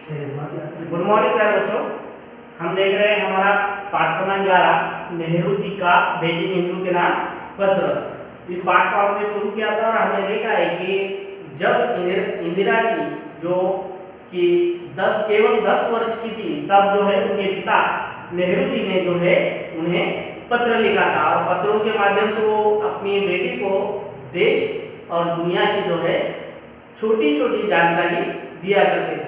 Good morning प्यारे बच्चों। हम देख रहे हैं हमारा पाठ क्रमांक 11 नेहरू जी का बेटी हिंदू के नाम पत्र। इस पाठ को हमने शुरू किया था और हमने देखा है कि जब इंदिरा जी जो कि केवल 10 वर्ष की थी, तब जो है उनके पिता नेहरू जी ने जो है उन्हें पत्र लिखा था और पत्रों के माध्यम से वो अपनी बेटी को देश और दुनिया की जो है छोटी छोटी जानकारी दिया करते थे।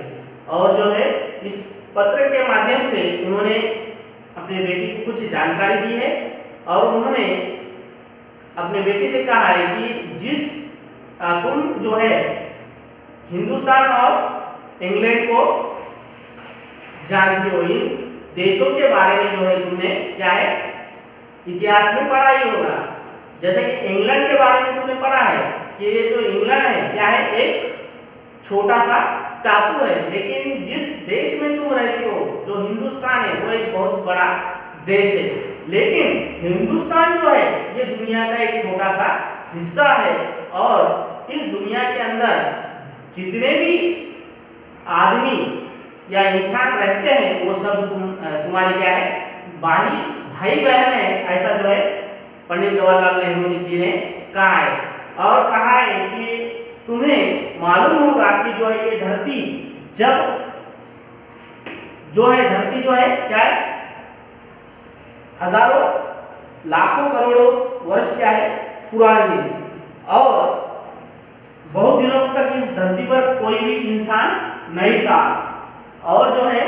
और जो है इस पत्र के माध्यम से उन्होंने अपने बेटी को कुछ जानकारी दी है और उन्होंने अपने बेटी से कहा है कि तुम जो है हिंदुस्तान और इंग्लैंड को जानती हो, इन देशों के बारे में जो है तुमने क्या है इतिहास में पढ़ा ही होगा। जैसे कि इंग्लैंड के बारे में तुमने पढ़ा है कि ये जो इंग्लैंड है क्या है, एक छोटा सा टापू है, लेकिन जिस देश में तुम रहती हो जो हिंदुस्तान है वो एक बहुत बड़ा देश है। लेकिन हिंदुस्तान जो है ये दुनिया का एक छोटा सा हिस्सा है और इस दुनिया के अंदर जितने भी आदमी या इंसान रहते हैं वो सब तुम्हारे क्या है भाई बहन है। ऐसा जो है पंडित जवाहरलाल नेहरू जी ने कहा है और कहा है कि तुम्हें मालूम होगा कि जो है ये धरती जो है क्या है हजारों लाखों करोड़ों वर्ष क्या है पुरानी है और बहुत दिनों तक इस धरती पर कोई भी इंसान नहीं था। और जो है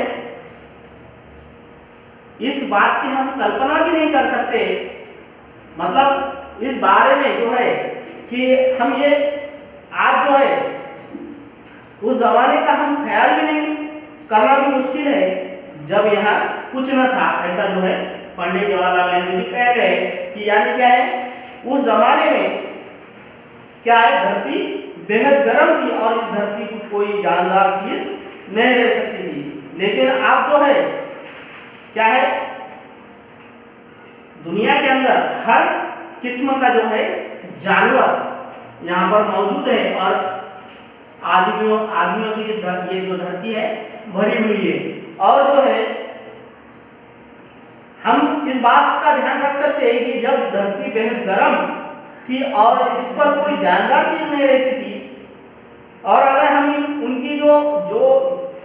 इस बात की हम कल्पना भी नहीं कर सकते, मतलब इस बारे में जो है कि हम ये आज जो है उस जमाने का हम ख्याल भी नहीं करना भी मुश्किल है जब यहाँ कुछ न था। ऐसा जो है पंडित जवाहरलाल नेहरू जी कह रहे कि यानी क्या है उस जमाने में क्या है धरती बेहद गर्म थी और इस धरती को कोई जानदार चीज नहीं रह सकती थी। लेकिन अब जो है क्या है दुनिया के अंदर हर किस्म का जो है जानवर यहाँ पर मौजूद है और आदमियों से ये जो धरती है भरी हुई है। और जो है हम इस बात का ध्यान रख सकते हैं कि जब धरती बेहद गर्म थी और इस पर कोई जानदार चीज नहीं रहती थी और अगर हम उनकी जो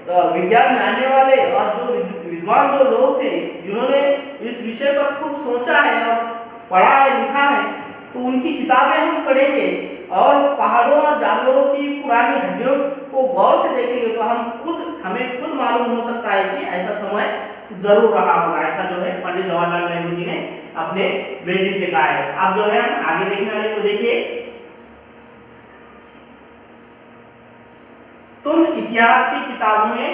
विज्ञान जानने वाले और जो विद्वान जो लोग थे जिन्होंने इस विषय पर खूब सोचा है और पढ़ा है लिखा है, तो उनकी किताबें हम पढ़ेंगे और पहाड़ों और जानवरों की पुरानी हड्डियों को गौर से देखेंगे तो हमें खुद मालूम हो सकता है कि ऐसा समय जरूर रहा होगा। ऐसा जो है पंडित जवाहरलाल नेहरू जी ने अपने बेटी से कहा है। अब जो है आगे देखने वाले तो देखिए, तुम इतिहास की किताबों में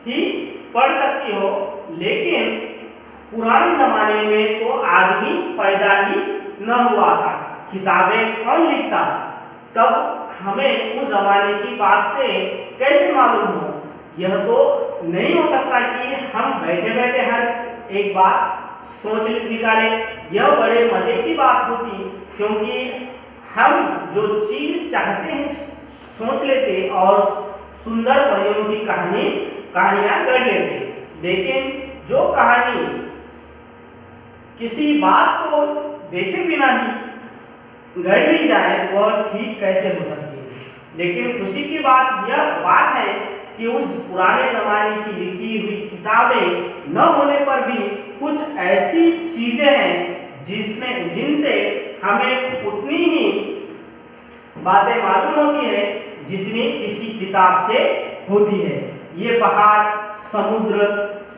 ही पढ़ सकती हो लेकिन पुराने जमाने में तो आदमी पैदा ही न हुआ था, किताबें कौन लिखता, तब हमें उस जमाने की बातें कैसे मालूम हो। यह तो नहीं हो सकता कि हम बैठे बैठे हर एक बात सोच निकालें, यह बड़े मजे की बात होती क्योंकि हम जो चीज चाहते हैं सोच लेते और सुंदर परियों की कहानियां गढ़ लेते। लेकिन जो कहानी किसी बात को देखे बिना ही गढ़ ली जाए वह ठीक कैसे हो सकती है। लेकिन खुशी की यह बात है कि उस पुराने जमाने की लिखी हुई किताबें न होने पर भी कुछ ऐसी चीजें हैं जिनसे हमें उतनी ही बातें मालूम होती है जितनी किसी किताब से होती है। ये पहाड़, समुद्र,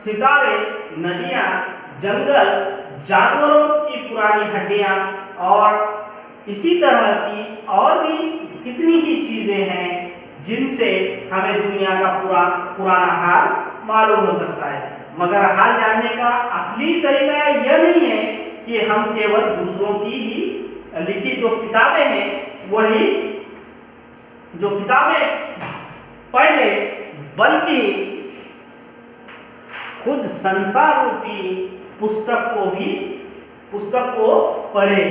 सितारे, नदियां, जंगल, जानवरों की पुरानी हड्डियां और इसी तरह की और भी कितनी ही चीजें हैं जिनसे हमें दुनिया का पुराना हाल मालूम हो सकता है। मगर हाल जानने का असली तरीका यह नहीं है कि हम केवल दूसरों की ही लिखी जो किताबें हैं वही जो किताबें पढ़ ले, बल्कि खुद संसार रूपी पुस्तक को पढ़े।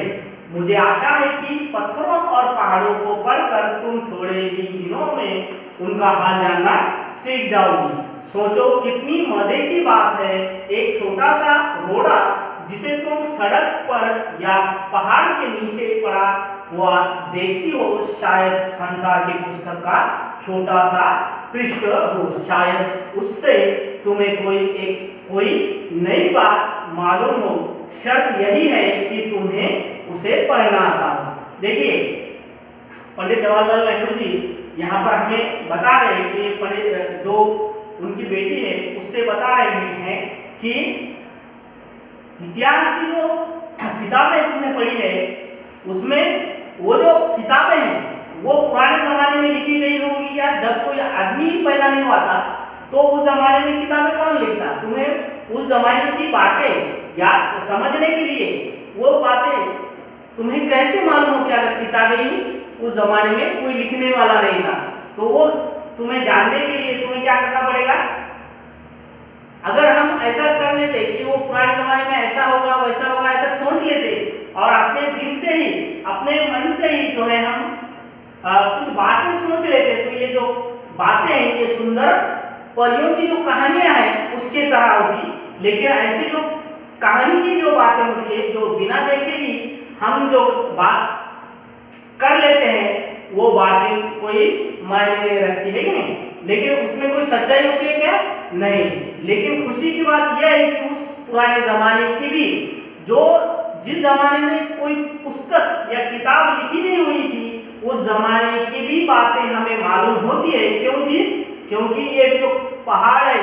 मुझे आशा है कि पत्थरों और पहाड़ों को पढ़कर तुम थोड़े ही दिनों में उनका हाल जानना सीख जाओगी। सोचो कितनी मजे की बात है, एक छोटा सा रोड़ा जिसे तुम सड़क पर या पहाड़ के नीचे पड़ा हुआ देखती हो, शायद संसार की पुस्तक का छोटा सा पृष्ठ हो। शायद उससे तुम्हें कोई नई बात मालूम हो। शर्त यही है कि तुम्हें उसे पढ़ना आता हो। देखिए, पंडित जवाहरलाल नेहरू जी यहाँ पर हमें बता रहे हैं कि पंडित जो उनकी बेटी है उससे बता रहे हैं कि इतिहास की जो किताबें तुमने पढ़ी है उसमें वो जो किताबें हैं वो पुराने जमाने में लिखी गई होगी या जब कोई आदमी पैदा नहीं हुआ था तो उस जमाने में किताबें कौन लिखता। तुम्हें उस जमाने की बातें याद समझने के लिए वो बातें तुम्हें कैसे मालूम होती अगर किताबें ही उस जमाने में कोई लिखने वाला नहीं था। तो वो तुम्हें जानने के लिए तुम्हें क्या करना पड़ेगा। अगर हम ऐसा कर लेते कि वो पुराने जमाने में ऐसा होगा वैसा होगा ऐसा सोच लेते और अपने दिल से ही अपने मन से ही जो है हम कुछ बातें सोच लेते तो ये जो बातें हैं ये सुंदर परियों की जो कहानियां हैं उसके तरह होती। लेकिन ऐसी जो कहानी की जो बातें होती है जो बिना देखे ही हम जो बात कर लेते हैं वो बातें कोई मायने नहीं रखती है कि नहीं। लेकिन उसमें कोई सच्चाई होती है क्या? नहीं। लेकिन खुशी की बात यह है कि उस पुराने जमाने की भी जो जिस जमाने में कोई पुस्तक या किताब लिखी नहीं हुई थी उस जमाने की भी बातें हमें मालूम होती है। क्योंकि ये जो पहाड़ है,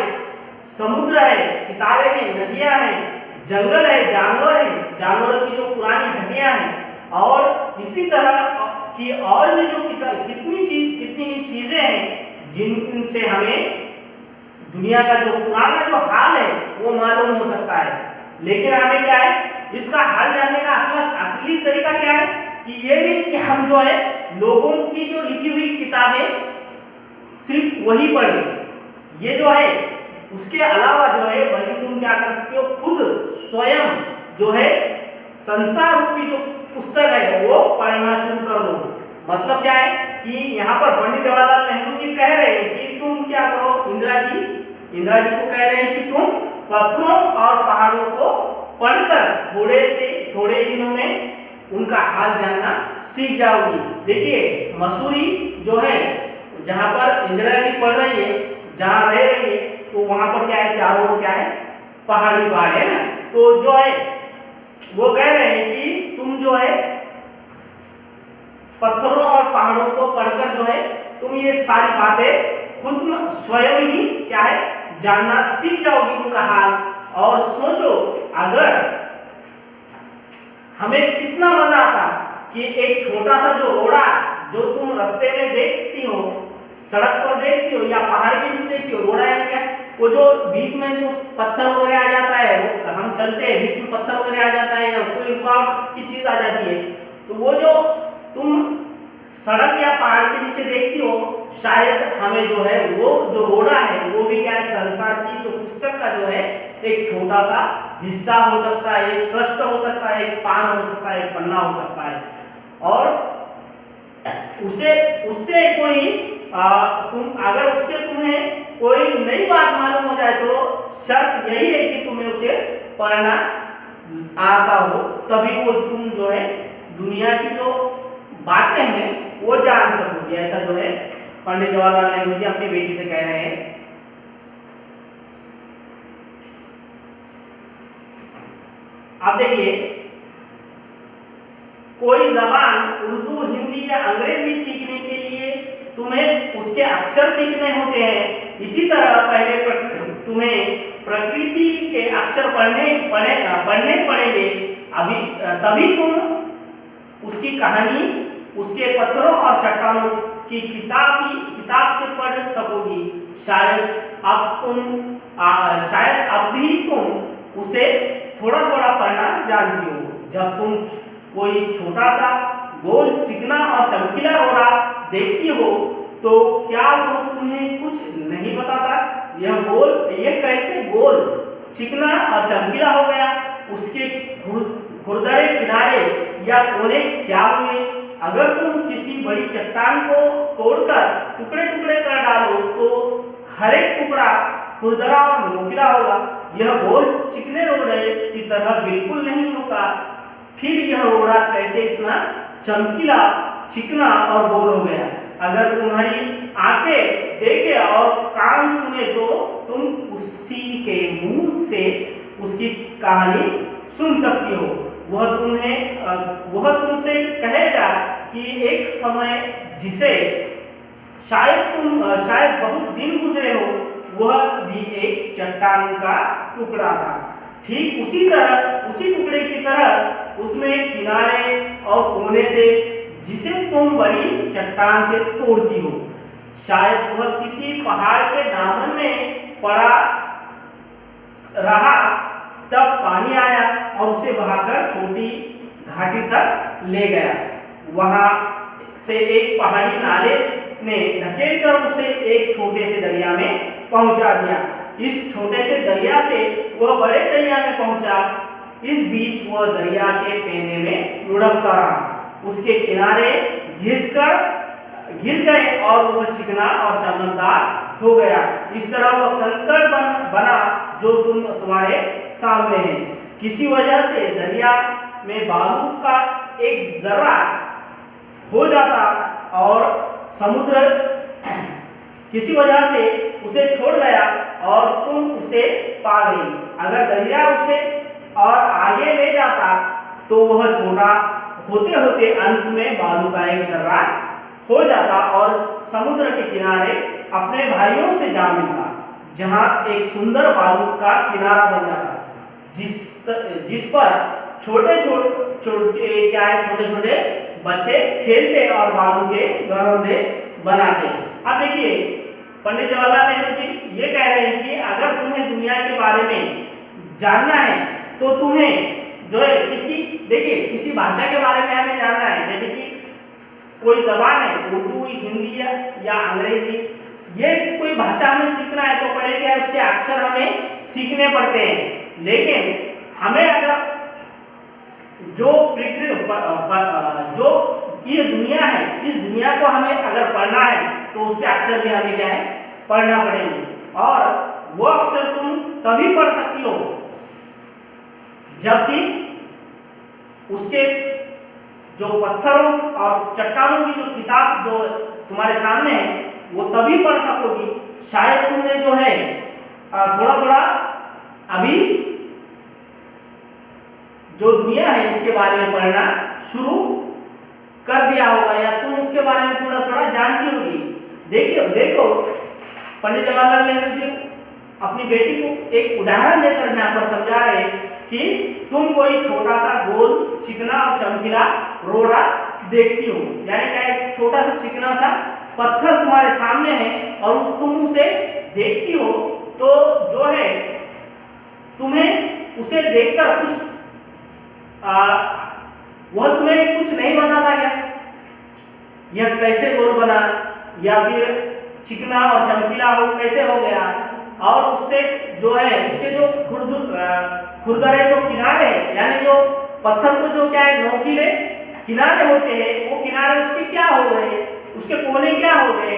समुद्र है, सितारे हैं, नदियां हैं, जंगल है, जानवर है, जानवरों की जो पुरानी हड्डियां हैं और इसी तरह की और भी जो कितनी चीजें हैं जिनसे हमें दुनिया का जो पुराना जो हाल है वो मालूम हो सकता है। लेकिन हमें क्या है इसका हाल जानने का असली तरीका क्या है कि ये नहीं कि हम जो है लोगों की जो लिखी हुई किताबें सिर्फ वही पढ़े। ये जो है उसके अलावा जो है बल्कि तुम क्या कर सकते हो खुद स्वयं जो है संसार रूपी जो पुस्तक है वो पढ़ना शुरू कर दो। मतलब क्या है कि यहाँ पर पंडित जवाहरलाल नेहरू जी कह रहे हैं कि तुम क्या करो, इंदिरा जी को कह रहे हैं कि तुम पत्थरों और पहाड़ों को पढ़कर थोड़े दिनों में उनका हाल जानना सीख जाओगी। देखिए मसूरी जो है जहाँ पर इंदिरा जी पढ़ रही है, जहाँ रह रही है, तो वहां पर क्या है चारों ओर क्या है पहाड़ी पहाड़ है ना। तो जो है वो कह रहे हैं कि तुम जो है पत्थरों और पहाड़ों को पढ़कर जो है तुम ये सारी बातें खुद स्वयं ही क्या है जानना सीख जाओगी उनका हाल। और सोचो अगर हमें कितना मजा आता कि एक छोटा सा जो रोड़ा जो तुम रास्ते में देखती हो, सड़क पर देखती हो या पहाड़ के नीचे देखती हो, रोड़ा है क्या वो जो बीच में जो पत्थर वगैरह आ जाता है, वो हम चलते हैं बीच में पत्थर वगैरह आ जाता है या कोई रुकावट की चीज आ जाती है, तो वो जो तुम सड़क या पहाड़ के नीचे देखती हो शायद हमें जो है वो जो रोड़ा है वो भी क्या है संसार की जो पुस्तक का जो है एक छोटा सा हिस्सा हो सकता है, एक पृष्ठ हो सकता है, एक पान हो सकता है, एक पन्ना हो सकता है। और उससे कोई तुम्हें कोई नई बात मालूम हो जाए तो शर्त यही है कि तुम्हें उसे पढ़ना आता हो, तभी वो तुम जो है दुनिया की जो बातें हैं वो जान सकोगे। ऐसा जो है पंडित जवाहरलाल नेहरू जी अपनी बेटी से कह रहे हैं। अब देखिए कोई जबान उर्दू, हिंदी या अंग्रेजी सीखने के लिए तुम्हें उसके अक्षर सीखने होते हैं। इसी तरह पहले तुम्हें प्रकृति के अक्षर पढ़ने पड़ेंगे, तभी तुम उसकी कहानी उसके पत्थरों और चट्टानों की किताब से पढ़ सकोगी। शायद अब भी तुम उसे थोड़ा थोड़ा पढ़ना जानती हो। जब तुम कोई छोटा सा गोल, चिकना और चमकीला रोड़ा देखती हो तो क्या वो तुम्हें कुछ नहीं बताता? ये कैसे गोल, चिकना और चमकीला हो गया? उसके खुरदरे किनारे या कोने क्या हुए। अगर तुम किसी बड़ी चट्टान को तोड़कर टुकड़े टुकड़े कर डालो तो हर एक टुकड़ा खुरदरा और नुकीला होगा। यह गोल चिकने रोड़े की तरह बिल्कुल नहीं होगा। फिर यह रोड़ा कैसे इतना चमकीला, चिकना और गोल हो गया। अगर तुम्हारी आंखें देखे और कान सुने तो तुम उसी के मुंह से उसकी कहानी सुन सकती हो। वह तुमसे कहेगा कि एक समय जिसे शायद बहुत दिन गुजरे हो, वह भी एक चट्टान का टुकड़ा था। ठीक उसी टुकड़े की तरह उसमें किनारे और कोने थे जिसे तुम बड़ी चट्टान से तोड़ती हो। शायद वह किसी पहाड़ के दामन में पड़ा रहा, तब पानी आया और उसे बहाकर छोटी घाटी तक ले गया। वहां से एक पहाड़ी नाले ने धकेलकर उसे एक छोटे से दरिया में पहुंचा दिया। इस छोटे से दरिया से वह बड़े दरिया में पहुंचा। इस बीच वह दरिया के पेने में लुढ़कता रहा। उसके किनारे घिस गए और वह चिकना और चमकदार हो गया। इस तरह वह कंकड़ बना जो तुम्हारे सामने है। किसी वजह से दरिया में बालू का एक जर्रा हो जाता और समुद्र किसी वजह से उसे छोड़ गया और तुम उसे पा गई। अगर दरिया उसे और आगे ले जाता तो वह छोटा होते होते अंत में बालू का एक जर्रा हो जाता और समुद्र के किनारे अपने भाइयों से जा मिलता, जहां एक सुंदर बालू का किनारा बन जाता, जिस पर छोटे छोटे बच्चे खेलते और बालू के घरौंदे बनाते। अब देखिए, पंडित जवाहरलाल नेहरू जी ये कह रहे हैं कि अगर तुम्हें दुनिया के बारे में जानना है तो तुम्हें जो है किसी भाषा के बारे में हमें जानना है, जैसे कि कोई जबान है, उर्दू, हिंदी या अंग्रेजी, ये कोई भाषा हमें सीखना है तो पहले क्या है, उसके अक्षर हमें सीखने पड़ते हैं। लेकिन हमें अगर जो ये दुनिया है, इस दुनिया को हमें अगर पढ़ना है तो उसके अक्षर भी हमें क्या है, पढ़ना पड़ेंगे। और वो अक्षर तुम तभी पढ़ सकती हो जबकि उसके जो पत्थरों और चट्टानों की जो किताब जो तुम्हारे सामने है वो तभी पढ़ सकोगी। शायद तुमने जो है थोड़ा अभी जो दुनिया है इसके बारे में पढ़ना शुरू कर दिया होगा या तुम उसके बारे में थोड़ा जानती होगी। देखो पंडित जवाहरलाल नेहरू जी अपनी बेटी को एक उदाहरण देकर यहाँ पर समझा रहे कि तुम कोई छोटा सा गोल, चिकना और चमकीला रोड़ा देखती हो, यानी क्या एक छोटा सा चिकना सा पत्थर तुम्हारे सामने है और तुम उसे देखती हो तो जो है तुम्हें उसे देखकर कुछ वह तुम्हें कुछ नहीं बताता क्या, यह कैसे गोल बना या फिर चिकना और चमकीला हो कैसे हो गया, और उससे जो है उसके जो खुरदरे जो किनारे यानी जो पत्थर को जो क्या है नोकीले किनारे होते हैं वो किनारे उसके क्या हो गए, उसके कोने क्या हो गए।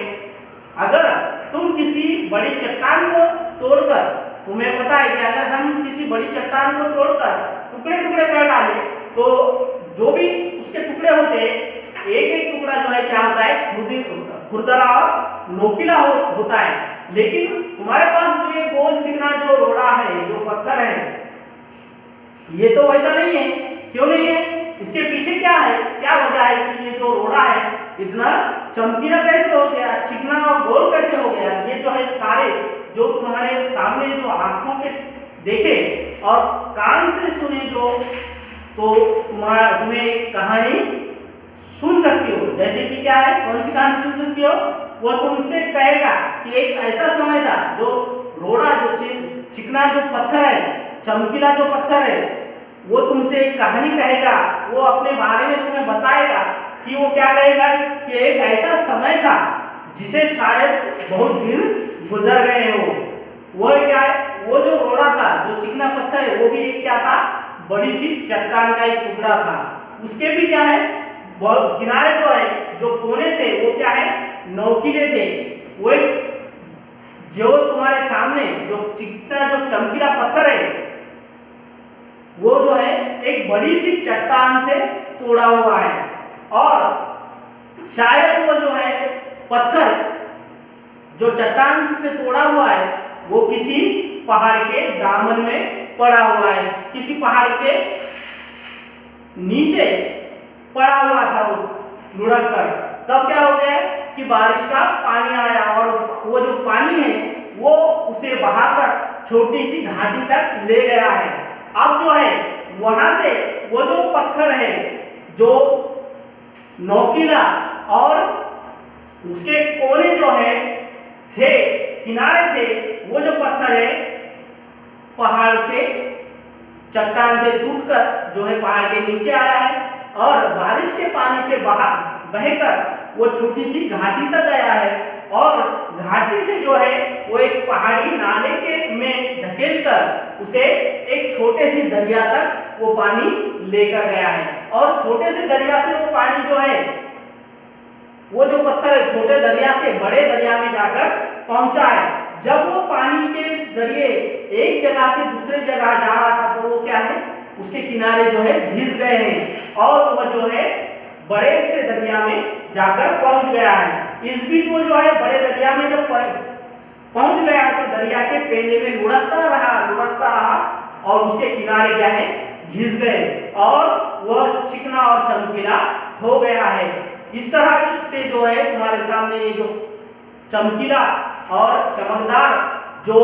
अगर तुम किसी बड़ी चट्टान को तोड़कर, तुम्हें पता है कि अगर हम किसी बड़ी चट्टान को तोड़कर टुकड़े टुकड़े कर डाले तो जो भी उसके टुकड़े होते हैं एक एक टुकड़ा जो है क्या होता है, खुरदरा और नोकीला होता है। लेकिन तुम्हारे पास जो ये गोल चिकना जो रोड़ा है, जो पत्थर है, ये तो वैसा नहीं है। क्यों नहीं है? इसके पीछे क्या है, क्या वजह है कि ये जो रोड़ा है इतना चमकीला कैसे हो गया, चिकना और गोल कैसे हो गया। ये जो है सारे जो तुम्हारे सामने जो आंखों के देखे और कान से सुने जो, तो तुम्हें एक कहानी सुन सकती हो। जैसे कि क्या है, कौन सी कहानी सुन सकती हो, वो तुमसे कहेगा कि एक ऐसा समय था जो रोड़ा जो चिकना जो पत्थर है, चमकीला जो पत्थर है, वो तुमसे एक कहानी कहेगा, वो अपने बारे में तुम्हें बताएगा कि वो क्या कहेगा कि एक ऐसा समय था जिसे शायद बहुत दिन गुजर गए हो। वो क्या है, वो जो रोड़ा था, जो चिकना पत्थर है, वो भी एक क्या था, बड़ी सी चट्टान का एक टुकड़ा था। उसके भी क्या है, बहुत किनारे जो है, जो कोने थे वो क्या है, नोकीले थे। वो एक जो तुम्हारे सामने जो चिकना जो चमकीला पत्थर है, वो जो है एक बड़ी सी चट्टान से तोड़ा हुआ है, और शायद वो जो है पत्थर जो चट्टान से तोड़ा हुआ है वो किसी पहाड़ के दामन में पड़ा हुआ है, किसी पहाड़ के नीचे पड़ा हुआ था वो लुढ़क कर। तब क्या हो गया कि बारिश का पानी आया, और वो जो पानी है वो उसे बहाकर छोटी सी घाटी तक ले गया है। अब जो है वहां से वो जो पत्थर है जो नोकीला और उसके कोने जो है थे, किनारे थे, वो जो पत्थर है पहाड़ से, चट्टान से टूटकर जो है पहाड़ के नीचे आया है, और बारिश के पानी से बहकर वो छोटी सी घाटी तक गया है, और घाटी से जो है वो एक पहाड़ी नाले के में ढकेलकर उसे एक छोटे से दरिया तक वो पानी लेकर गया है। और छोटे से दरिया से वो पानी जो है, वो जो पत्थर है छोटे दरिया से बड़े दरिया में जाकर पहुंचा है। जब वो पानी के जरिए एक जगह से दूसरे जगह जा रहा था तो वो क्या है, उसके किनारे जो है घिस गए हैं, और वो जो है बड़े से दरिया में जाकर पहुंच गया है। इस बीच वो जो है बड़े दरिया में जब पहुंच गया तो दरिया के पेले में लुढ़कता रहा, और उसके किनारे क्या है, घिस गए, और वह चिकना और चमकीला हो गया है। इस तरह से जो है तुम्हारे सामने ये जो चमकीला और चमकदार जो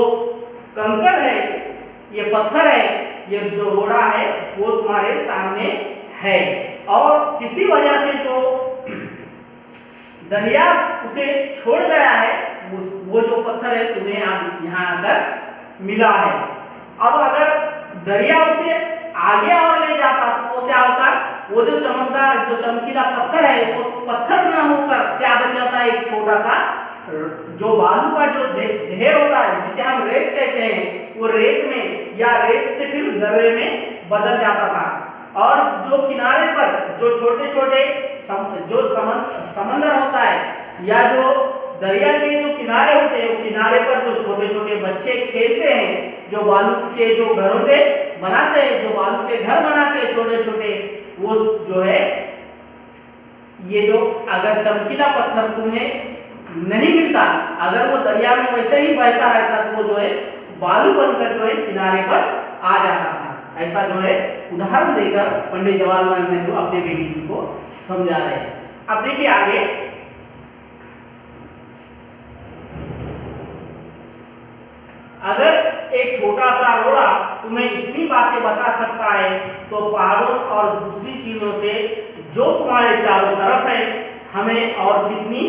कंकड़ है, ये पत्थर है, ये जो रोड़ा है वो तुम्हारे सामने है, और किसी वजह से जो दरिया उसे छोड़ गया है, वो जो पत्थर है तुम्हें यहाँ आकर मिला है। अब अगर दरिया उसे आगे और ले जाता तो वो क्या होता, वो जो चमकदार जो चमकीला पत्थर है वो पत्थर ना होकर क्या बन जाता है, एक छोटा सा जो बालू का जो ढेर होता है जिसे हम रेत कहते हैं, वो रेत में या रेत से फिर जर्रे में बदल जाता था। और जो किनारे पर जो छोटे छोटे जो समंदर होता है या जो दरिया के जो किनारे होते हैं, किनारे पर जो छोटे छोटे बच्चे खेलते हैं, जो बालू के जो घरों के बनाते हैं, जो बालू के घर बनाते हैं छोटे छोटे, वो जो है ये जो अगर चमकीला पत्थर तुम्हें नहीं मिलता, अगर वो दरिया में वैसे ही बहता रहता तो वो जो है बालू बनकर जो है किनारे पर आ जाता था। ऐसा जो है उदाहरण देकर पंडित जवाहरलाल नेहरू अपने बेटी जी को समझा रहे हैं। अब देखिए आगे, अगर एक छोटा सा रोड़ा तुम्हें इतनी बातें बता सकता है तो पहाड़ों और दूसरी चीजों से जो तुम्हारे चारों तरफ है हमें और कितनी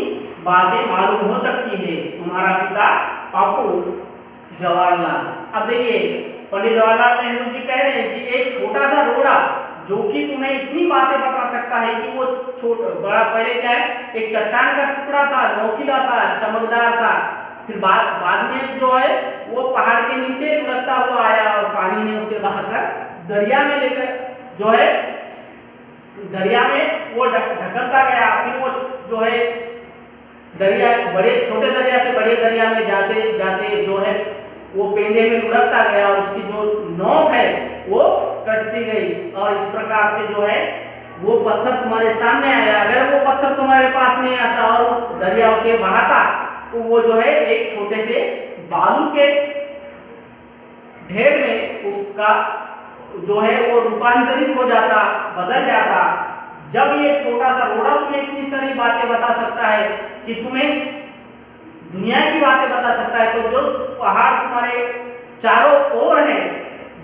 बातें मालूम हो सकती है। तुम्हारा पिता पापू जवाहरलाल। अब देखिए पंडित जवाहरलाल नेहरू जी कह रहे हैं कि एक छोटा सा रोड़ा जो कि तुम्हें इतनी बातें बता सकता है कि वो बड़ा पहले क्या है, एक चट्टान का टुकड़ा था, नोकीला था, चमकदार था, फिर बाद में जो है वो पहाड़ के नीचे लुढ़कता हुआ आया और पानी ने उसे बहाकर दरिया में लेकर जो है दरिया में वो ढकलता गया। फिर वो जो है दरिया बड़े छोटे दरिया से बड़े दरिया में जाते जाते जो है वो पेंदे में लुढ़कता गया और उसकी जो नोक है वो कटती गई, और इस प्रकार से जो है वो पत्थर तुम्हारे सामने आया। अगर वो पत्थर तुम्हारे पास नहीं आता और दरिया उसे बहाता तो वो जो है एक छोटे से बालू के ढेर में उसका जो है वो रूपांतरित हो जाता, बदल जाता। जब ये छोटा सा रोड़ा तुम्हें इतनी सारी बातें बता सकता है कि तुम्हें दुनिया की बातें बता सकता है, तो जो पहाड़ तुम्हारे चारों ओर है,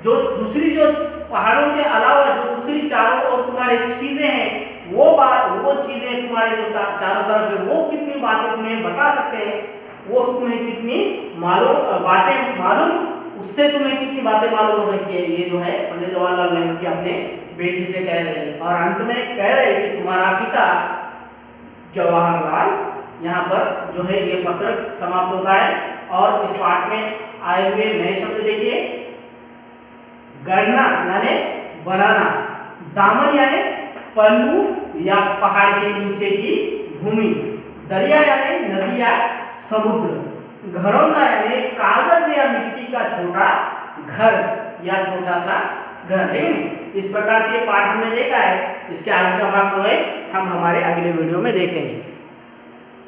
जो दूसरी जो पहाड़ों के अलावा जो दूसरी चारों ओर तुम्हारी चीजें हैं, वो चीजें तुम्हारे जो चारों तरफ है वो कितनी बातें तुम्हें बता सकते हैं, वो तुम्हें कितनी बातें मालूम, उससे तुम्हें कितनी बातें मालूम हो सकती है। ये जो है पंडित जवाहरलाल नेहरू जी अपने बेटी से कह रहे हैं, और अंत में कह रहे हैं कि तुम्हारा पिता जवाहरलाल। यहाँ पर जो है ये पत्र समाप्त होता है, और इस पाठ में आए हुए नए शब्द देखिए, गढ़ना यानी बनाना, दामन यानी पल्लू या पहाड़ के नीचे की भूमि। दरिया यानी नदी या समुद्र। घरौंदा यानी कागज या मिट्टी का छोटा घर या छोटा सा घर है। इस प्रकार से ये पाठ हमने देखा है। इसके आगे का भाग जो है हम हमारे अगले वीडियो में देखेंगे।